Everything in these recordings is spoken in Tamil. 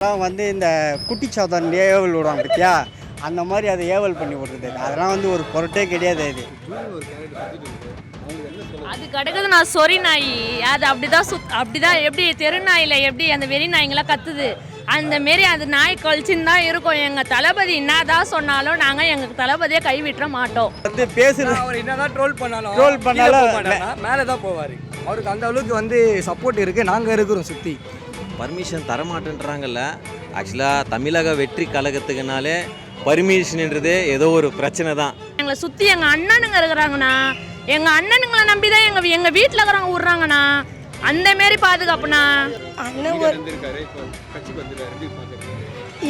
வந்து இந்த குட்டிச்சாத்தான் ஏவல் விடுவாங்க பார்த்தியா, அந்த மாதிரி அதை ஏவல் பண்ணி விடுறது. அதெல்லாம் வந்து ஒரு பொருட்டே கிடையாது. அது கிடக்குது. நான் சொறி நாய் அது அப்படிதான் அப்படிதான் எப்படி தெரு நாயில் எப்படி அந்த வெறி நாய்ங்களாம் கத்துது அந்த மாரி அது நாய் கழிச்சுன்னு தான் இருக்கும். எங்கள் தளபதி என்னதான் சொன்னாலும் நாங்கள் எங்கள் தளபதியை கைவிட்ட மாட்டோம். வந்து பேசுறது அவர் என்னதான் ட்ரோல் பண்ணாலும் மேலே தான் போவார். அவருக்கு அந்த அளவுக்கு வந்து சப்போர்ட் இருக்குது. நாங்கள் இருக்கிறோம் சுற்றி. பர்மிஷன் தரமாட்டேன்றாங்கல்ல. ஆக்சுவலாக தமிழக வெற்றி கழகத்துக்குனாலே பர்மிஷன்ன்றது ஏதோ ஒரு பிரச்சனை தான். எங்களை சுற்றி எங்கள் அண்ணனுங்க இருக்கிறாங்கண்ணா, எங்கள் அண்ணனுங்களை நம்பி தான் எங்கள் வீட்டில் இருக்கிறவங்க விட்றாங்கண்ணா. அந்த மாரி பாதுகாப்புண்ணா. அண்ணன்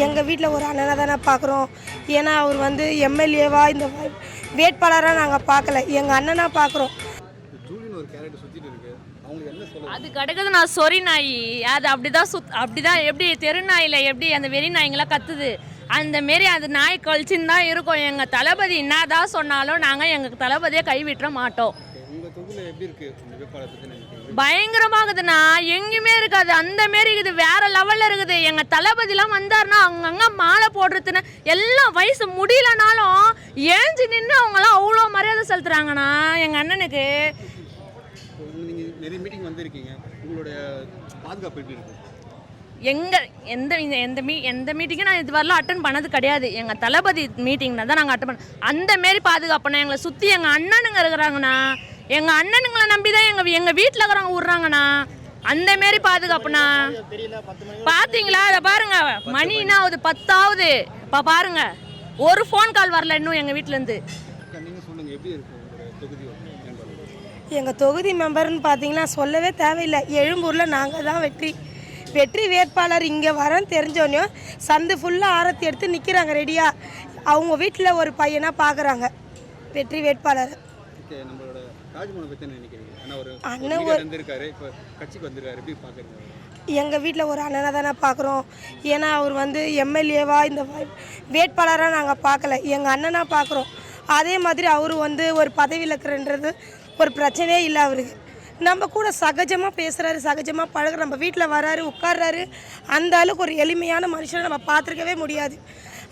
எங்கள் வீட்டில் ஒரு அண்ணனை தானே பார்க்குறோம். ஏன்னா அவர் வந்து எம்எல்ஏவா இந்த வேட்பாளராக நாங்கள் பார்க்கல, எங்கள் அண்ணனாக பார்க்குறோம். அது கிடக்குது. நான் சொறி நாய் அது அப்படிதான் அப்படிதான் எப்படி தெரு நாயில் எப்படி அந்த வெறி நாய்ங்களாம் கத்துது அந்த மாரி அது நாய் கழிச்சுன்னு தான் இருக்கும். எங்கள் தளபதி என்னதான் சொன்னாலும் நாங்கள் எங்கள் தளபதியை கைவிட்ட மாட்டோம். பயங்கரமாகுதுண்ணா, எங்கேயுமே இருக்காது. அந்த மாரி இருக்குது, வேற லெவலில் இருக்குது. எங்கள் தளபதிலாம் வந்தாருன்னா அங்கங்கே மாலை போடுறதுன்னு எல்லாம் வயசு முடியலனாலும் ஏஞ்சி நின்று அவங்களாம் அவ்வளோ மரியாதை செலுத்துறாங்கண்ணா எங்கள் அண்ணனுக்கு. நிறைய மீட்டிங் வந்திருக்கீங்க, உங்களுடைய பாதுகாப்பு எப்படி இருக்கு? எந்த மீட்டிங்கும் நான் இது வரலாம் அட்டன் பண்ணது கிடையாது. எங்கள் தளபதி மீட்டிங்னா தான் நாங்கள் அட்டன் பண்ண. அந்த மாரி பாதுகாப்புண்ணா. எங்களை சுற்றி எங்கள் அண்ணனுங்க இருக்கிறாங்கண்ணா, எங்கள் அண்ணனுங்களை நம்பி தான் எங்கள் வீட்டில் இருக்கிறவங்க விட்றாங்கண்ணா. அந்த மாரி பாதுகாப்புண்ணா. பார்த்தீங்களா, அதை பாருங்க, மணினா அது 10ஆவது. இப்போ பாருங்க, ஒரு ஃபோன் கால் வரல இன்னும் எங்கள் வீட்டிலேருந்து. நீங்கள் சொல்லுங்கள், எப்படி இருக்கு தொகுதி? எங்கள் தொகுதி மெம்பர்னு பார்த்தீங்கன்னா சொல்லவே தேவையில்லை. எழும்பூரில் நாங்கள் தான் வெற்றி வேட்பாளர். இங்கே வரேன்னு தெரிஞ்சோன்னே சந்து ஃபுல்லாக ஆரத்தி எடுத்து நிற்கிறாங்க ரெடியாக. அவங்க வீட்டில் ஒரு பையனாக பார்க்குறாங்க வெற்றி வேட்பாளர். நம்மளோட ராஜ்மோகன் பற்றி நினைக்கிறீங்க? அண்ணன் வந்திருக்காரு, இப்போ கட்சிக்கு வந்திருக்காரு, எப்படி பார்க்குறீங்க? எங்கள் வீட்டில் ஒரு அண்ணனை தானே பார்க்குறோம். ஏன்னா அவர் வந்து எம்எல்ஏவா இந்த வேட்பாளராக நாங்கள் பார்க்கல, எங்கள் அண்ணனாக பார்க்குறோம். அதே மாதிரி அவர் வந்து ஒரு பதவியில் இருக்கிறன்றது ஒரு பிரச்சனையே இல்லை அவருக்கு. நம்ம கூட சகஜமாக பேசுகிறாரு, சகஜமாக பழகுற, நம்ம வீட்டில் வராரு, உட்கார்றாரு. அந்த அளவுக்கு ஒரு எளிமையான மனுஷனை நம்ம பார்த்துருக்கவே முடியாது.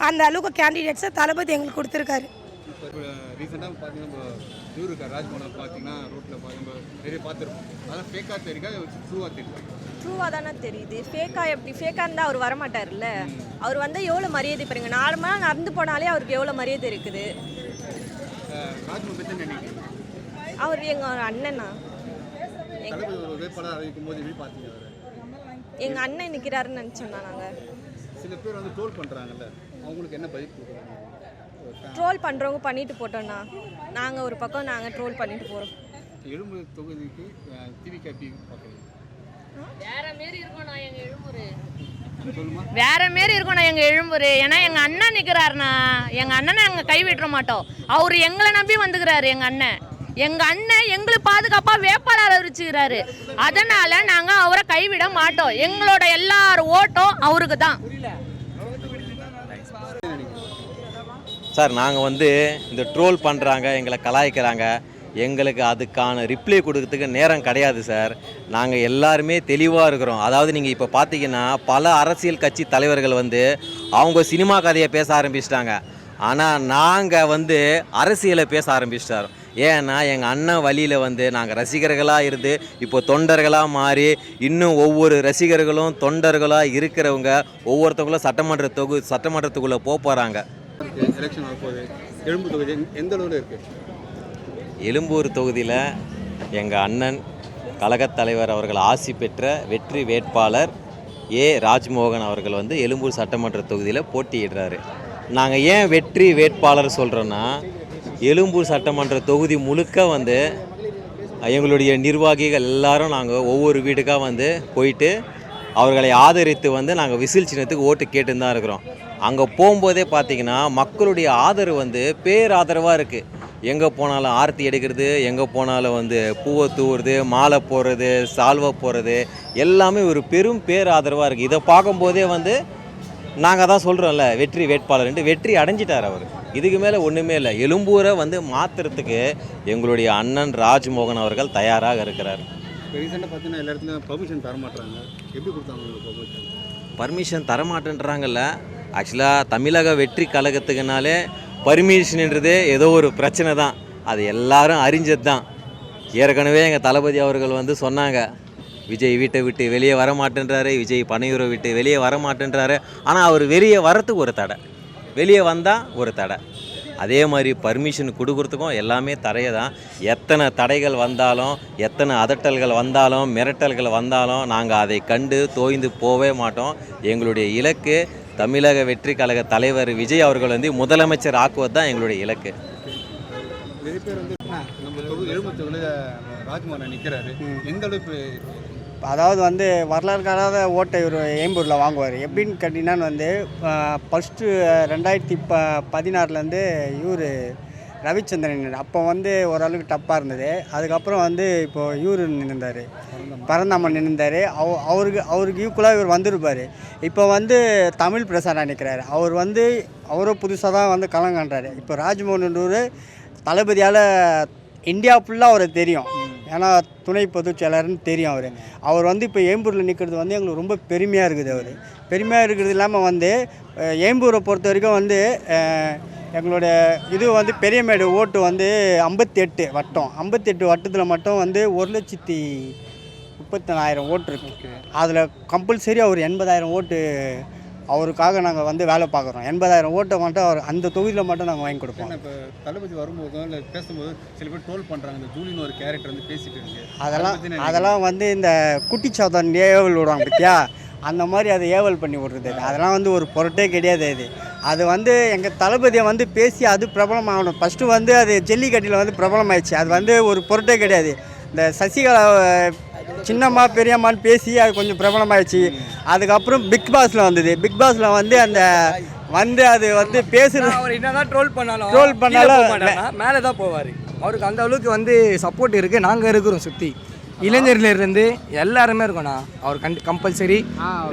அந்த அளவுக்கு கேண்டிடேட்ஸை தளபதி எங்களுக்கு கொடுத்துருக்காரு. இப்போ ரீசெண்டாக பார்த்தீங்கன்னா இவர் இருக்கார் ராஜ்மோகன், பார்த்தீங்கன்னா ரோட்டில் நம்ம நிறைய பார்த்துருப்போம். அதெல்லாம் ஃபேக்காக தெரியுக்கா, ட்ரூவாக தெரியுது? ட்ரூவாக தானே தெரியுது. ஃபேக்காக எப்படி? ஃபேக்காக இருந்தால் அவர் வரமாட்டார்ல. அவர் வந்து எவ்வளோ மரியாதை பாருங்க. நார்மலாக நடந்து போனாலே அவருக்கு எவ்வளோ மரியாதை இருக்குது. ராஜ்மோகன் பற்றி நினைக்கிறீங்க? அவர் எங்கள் அண்ணனா. வேட்பாளர் அறிவிக்கும் போது எப்படி பார்த்தீங்க? எங்கள் அண்ணன் நிற்கிறாருன்னு நினச்சோம்னா நாங்கள். சில பேர் வந்து ட்ரோல் பண்ணுறாங்கல்ல, அவங்களுக்கு என்ன பதில் கொடுக்குறாங்க? ட்ரோல் பண்ணுறவங்க பண்ணிட்டு போட்டோம்னா நாங்கள் ஒரு பக்கம் நாங்கள் ட்ரோல் பண்ணிட்டு போகிறோம். எழும்பூர் தொகுதிக்கு டிவிகே எப்படி பார்க்குறீங்க? வேற மாரி இருக்கும் நான் எங்கள் எழும்பூர். சொல்லுமா? வேற மாரி இருக்கும் நான் எங்கள் எழும்பூர். ஏன்னா எங்கள் அண்ணன் நிற்கிறாருண்ணா, எங்கள் அண்ணனை நாங்கள் கைவிட்டுற மாட்டோம். அவர் எங்களை நம்பி வந்துக்கிறாரு. எங்கள் அண்ணன் எங்களுக்கு பாதுகாப்பாக வேட்பாளர் அறிவிச்சுக்கிறாரு. அதனால் நாங்கள் அவரை கைவிட மாட்டோம். எங்களோட எல்லார் ஓட்டும் அவருக்கு தான். சார், நாங்கள் வந்து இந்த ட்ரோல் பண்ணுறாங்க, எங்களை கலாய்க்கிறாங்க, எங்களுக்கு அதுக்கான ரிப்ளை கொடுக்கறதுக்கு நேரம் கிடையாது சார். நாங்கள் எல்லாருமே தெளிவாக இருக்கிறோம். அதாவது நீங்கள் இப்போ பார்த்தீங்கன்னா பல அரசியல் கட்சி தலைவர்கள் வந்து அவங்க சினிமா கதையை பேச ஆரம்பிச்சிட்டாங்க. ஆனால் நாங்கள் வந்து அரசியலை பேச ஆரம்பிச்சிட்டாரோம். ஏன்னா எங்கள் அண்ணன் வழியில் வந்து நாங்கள் ரசிகர்களாக இருந்து இப்போ தொண்டர்களாக மாறி இன்னும் ஒவ்வொரு ரசிகர்களும் தொண்டர்களாக இருக்கிறவங்க ஒவ்வொருத்தவங்களும் சட்டமன்றத்துக்குள்ளே போகிறாங்க. எலெக்ஷன் வரப்போகுது. எழும்பூர் தொகுதி எந்த அளவில் இருக்குது? எழும்பூர் தொகுதியில் எங்கள் அண்ணன் கழகத் தலைவர் அவர்கள் ஆசி பெற்ற வெற்றி வேட்பாளர் ராஜ்மோகன் அவர்கள் வந்து எழும்பூர் சட்டமன்ற தொகுதியில் போட்டியிடுறாரு. நாங்கள் ஏன் வெற்றி வேட்பாளர் சொல்கிறோன்னா, எழும்பூர் சட்டமன்ற தொகுதி முழுக்க வந்து எங்களுடைய நிர்வாகிகள் எல்லாரும் நாங்கள் ஒவ்வொரு வீட்டுக்காக வந்து போயிட்டு அவர்களை ஆதரித்து வந்து நாங்கள் விசில் சின்னத்துக்கு ஓட்டு கேட்டுன்னு தான் இருக்கிறோம். அங்கே போகும்போதே பார்த்திங்கன்னா மக்களுடைய ஆதரவு வந்து பேராதரவாக இருக்குது. எங்கே போனாலும் ஆரத்தி எடுக்கிறது, எங்கே போனாலும் வந்து பூவை தூவுறது, மாலை போடுறது, சால்வை போடுறது எல்லாமே ஒரு பெரும் பேராதரவாக இருக்குது. இதை பார்க்கும்போதே வந்து நாங்கள் தான் சொல்கிறோம்ல வெற்றி வேட்பாளர்ன்ட்டு. வெற்றி அடைஞ்சிட்டார் அவர். இதுக்கு மேலே ஒன்றுமே இல்லை. எழும்பூரை வந்து மாற்றுறதுக்கு எங்களுடைய அண்ணன் ராஜ்மோகன் அவர்கள் தயாராக இருக்கிறார். ரீசெண்டாக பார்த்தீங்கன்னா எல்லா இடத்துலையும் பர்மிஷன் தர மாட்டாங்க. எப்படி கொடுத்தாங்க உங்களுக்கு பர்மிஷன்? பர்மிஷன் தரமாட்டேன்றாங்கல்ல. ஆக்சுவலாக தமிழக வெற்றி கழகத்துக்குனாலே பர்மிஷன்ன்றதே ஏதோ ஒரு பிரச்சனை தான், அது எல்லாரும் அறிஞ்சது தான். ஏற்கனவே எங்கள் தளபதி அவர்கள் வந்து சொன்னாங்க, விஜய் வீட்டை விட்டு வெளியே வர மாட்டேன்றாரு, விஜய் பனையூரை விட்டு வெளியே வர மாட்டேன்றாரு. ஆனால் அவர் வெளியே வரத்துக்கு ஒரு தடை, வெளியே வந்தால் ஒரு தடை. அதே மாதிரி பர்மிஷன் கொடுக்குறதுக்கும் எல்லாமே தடையை தான். எத்தனை தடைகள் வந்தாலும், எத்தனை அதட்டல்கள் வந்தாலும், மிரட்டல்கள் வந்தாலும் நாங்கள் அதை கண்டு தோய்ந்து போகவே மாட்டோம். எங்களுடைய இலக்கு தமிழக வெற்றி கழக தலைவர் விஜய் அவர்கள் வந்து முதலமைச்சர் ஆக்குவது தான் எங்களுடைய இலக்கு. நிறைய பேர் வந்து நம்ம தொகுதி 77 ராஜ்மோகன் நிற்கிறாரு, எந்த அளவுக்கு? அதாவது வந்து வரலாறு காணாத ஓட்டை இவர் ஏம்பூரில் வாங்குவார். எப்படின்னு கேட்டிங்கன்னா வந்து ஃபஸ்ட்டு 2016 இவர் ரவிச்சந்திரன் அப்போ வந்து ஓரளவுக்கு டப்பாக இருந்தது. அதுக்கப்புறம் வந்து இப்போது இவர் நின்றுந்தார், பரந்தாமன் நின்றுந்தார். அவருக்கு ஈக்குவலாக இவர் வந்திருப்பார். இப்போ வந்து தமிழ் பிரசாரம் நிற்கிறாரு. அவரும் புதுசாக தான் வந்து களம் காண்றாரு. இப்போ ராஜ்மோகன் தளபதியால் இந்தியா ஃபுல்லாக அவரை தெரியும், ஏன்னா துணை பொதுச் செயலர்னு தெரியும். அவர் வந்து இப்போ ஏம்பூரில் நிற்கிறது வந்து எங்களுக்கு ரொம்ப பெருமையாக இருக்குது. பெருமையாக இருக்கிறது இல்லாமல் வந்து ஏம்பூரை பொறுத்த வரைக்கும் வந்து எங்களுடைய இது வந்து பெரியமேடு ஓட்டு வந்து 58 வட்டம், 58 வட்டத்தில் மட்டும் வந்து 1,34,000 ஓட்டு இருக்குது. அதில் கம்பல்சரி அவர் 80,000 ஓட்டு அவருக்காக நாங்கள் வந்து வேலை பார்க்குறோம். 80,000 ஓட்டை மட்டும் அவர் அந்த தொகுதியில் மட்டும் நாங்கள் வாங்கி கொடுப்போம். இப்போ தளபதி வரும்போதும் இல்லை பேசும்போது சில பேர் ட்ரோல் பண்ணுறாங்க, இந்த ஜூலின்னு ஒரு கேரக்டர் வந்து பேசிட்டு இருக்கு. அதெல்லாம் வந்து இந்த குட்டிச்சாத்தான் ஏவல் விடுவாங்க பற்றியா, அந்த மாதிரி அதை ஏவல் பண்ணி விட்றது. அதெல்லாம் வந்து ஒரு பொருட்டே கிடையாது. அது வந்து எங்கள் தளபதியை வந்து பேசி அது பிரபலம் ஆகணும். ஃபஸ்ட்டு வந்து அது ஜல்லிக்கட்டில் வந்து பிரபலம் ஆயிடுச்சு. அது வந்து ஒரு பொருட்டே கிடையாது. இந்த சசிகலா சின்னம்மா பெரியம்மான்னு பேசி அது கொஞ்சம் பிரபலமாயிடுச்சு. அதுக்கப்புறம் பிக் பாஸில் வந்தது. பிக் பாஸில் வந்து அது வந்து பேசுறது, அவர் என்னதான் ட்ரோல் பண்ணாலும் மேலே தான் போவார். அவருக்கு அந்த அளவுக்கு வந்து சப்போர்ட் இருக்குது. நாங்கள் இருக்கிறோம் சுற்றி, இளைஞர்லேருந்து எல்லாருமே இருக்கோண்ணா. அவர் கம்பல்சரி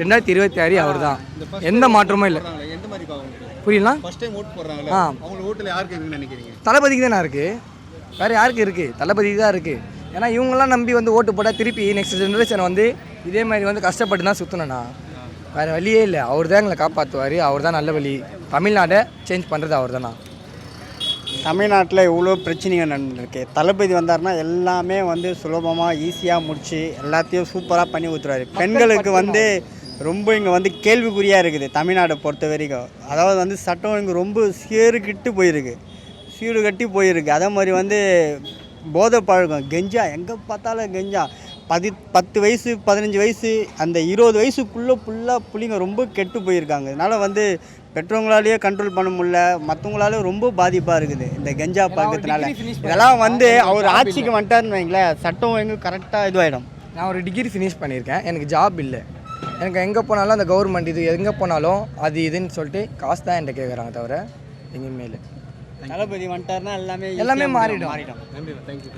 2026 அவர் தான், எந்த மாற்றமும் இல்லை. எந்த மாதிரி புரியல? ஃபர்ஸ்ட் டைம் ஓட்டு போடுறாங்களே, அவங்க ஓட்டில் யாருக்கு இருக்குன்னு நினைக்கிறீங்க? தளபதிக்கு தானே இருக்குது, வேறு யாருக்கு இருக்குது? தளபதிக்கு தான் இருக்குது. ஏன்னா இவங்கெல்லாம் நம்பி வந்து ஓட்டு போட்டால் திருப்பி நெக்ஸ்ட் ஜென்ரேஷன் வந்து இதே மாதிரி வந்து கஷ்டப்பட்டு தான் சுற்றணுண்ணா. வேறு வழியே இல்லை. அவர் தான் எங்களை காப்பாற்றுவார். அவர் தான் நல்ல வழி. தமிழ்நாடை சேஞ்ச் பண்ணுறது அவர் தானா. தமிழ்நாட்டில் இவ்வளோ பிரச்சனைகள் நடந்துருக்கு. தளபதி வந்தார்னா எல்லாமே வந்து சுலபமாக ஈஸியாக முடிச்சு எல்லாத்தையும் சூப்பராக பண்ணி ஊற்றுறாரு. பெண்களுக்கு வந்து ரொம்ப இங்கே வந்து கேள்விக்குறியாக இருக்குது தமிழ்நாடை பொறுத்த வரைக்கும். அதாவது வந்து சட்டம் ஒழுங்கு ரொம்ப சீரு கட்டி போயிருக்கு. அதே மாதிரி வந்து போதை பழக்கம், கெஞ்சா, எங்கே பார்த்தாலும் கெஞ்சா. 10 வயசு 15 வயசு அந்த 20 வயசுக்குள்ளே ஃபுல்லாக புள்ளிங்க ரொம்ப கெட்டு போயிருக்காங்க. இதனால் வந்து பெற்றவங்களாலேயே கண்ட்ரோல் பண்ண முடியல, மற்றவங்களாலே ரொம்ப பாதிப்பாக இருக்குது இந்த கெஞ்சா பழக்கத்தினால. இதெல்லாம் வந்து அவர் ஆட்சிக்கு வந்துட்டாருன்னு வைங்களேன், சட்டம் ஒழுங்கு கரெக்டாக இதுவாகிடும். நான் ஒரு டிகிரி ஃபினிஷ் பண்ணியிருக்கேன், எனக்கு ஜாப் இல்லை. எனக்கு எங்கே போனாலும் அந்த கவர்மெண்ட் இது எங்கே போனாலும் அது இதுன்னு சொல்லிட்டு காசு தான் என்கிட்ட கேட்குறாங்க, தவிர எங்கேயுமே இல்லை. தளபதி வந்துட்டாருன்னா எல்லாமே மாறிடும். நன்றி, தேங்க்யூ.